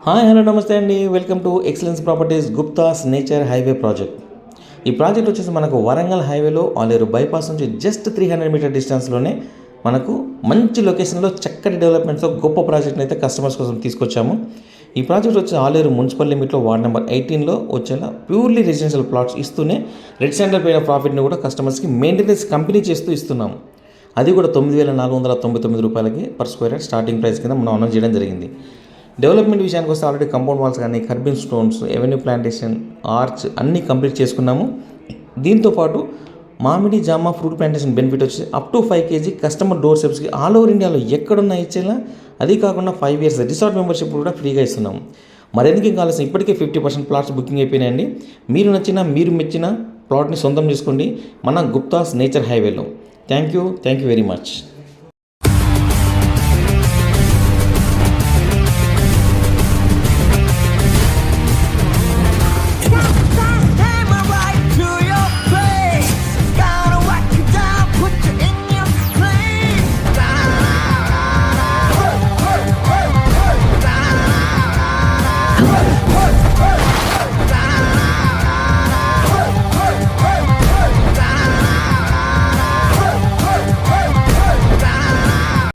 Hi hello నమస్తే అండి, welcome to excellence properties Guptas nature highway project. ఈ ప్రాజెక్ట్ వచ్చేసి మనకు వరంగల్ హైవేలో ఆలేరు బైపాస్ నుంచి జస్ట్ 300 మీటర్ డిస్టెన్స్లోనే మనకు మంచి లొకేషన్లో చక్కటి డెవలప్మెంట్తో గొప్ప ప్రాజెక్ట్ని అయితే కస్టమర్స్ కోసం తీసుకొచ్చాము. ఈ ప్రాజెక్ట్ వచ్చి ఆలేరు మున్సిపల్ లిమిట్లో వార్డ్ నెంబర్ 18లో వచ్చేలా ప్యూర్లీ రెసిడెన్షియల్ ప్లాట్స్ ఇస్తూనే రెడ్ శాండల్ పైన ప్రాఫిట్ని కూడా కస్టమర్స్కి మెయింటెనెన్స్ కంపెనీ చేస్తూ ఇస్తున్నాము. అది కూడా 9,499 రూపాయలకి per square yard starting price కింద మనం అనౌన్స్ చేయడం జరిగింది. డెవలప్మెంట్ విషయానికి వస్తే ఆల్రెడీ కాంపౌండ్ వాల్స్ కానీ kerbing stones, avenue plantation, arch అన్నీ కంప్లీట్ చేసుకున్నాము. దీంతోపాటు మామిడి జామ ఫ్రూట్ ప్లాంటేషన్ బెనిఫిట్ వచ్చి up to 5 kg customer door స్టెప్స్కి ఆల్ ఓవర్ ఇండియాలో ఎక్కడున్నా ఇచ్చేలా, అది కాకుండా 5 years రిసార్ట్ మెంబర్షిప్ కూడా ఫ్రీగా ఇస్తున్నాము. మరెందుకు కావాల్సిన ఇప్పటికే 50% ప్లాట్స్ బుకింగ్ అయిపోయినాయండి. మీరు మెచ్చిన ప్లాట్ని సొంతం చేసుకోండి మన గుప్తాస్ నేచర్ హైవేలో. Thank you very much.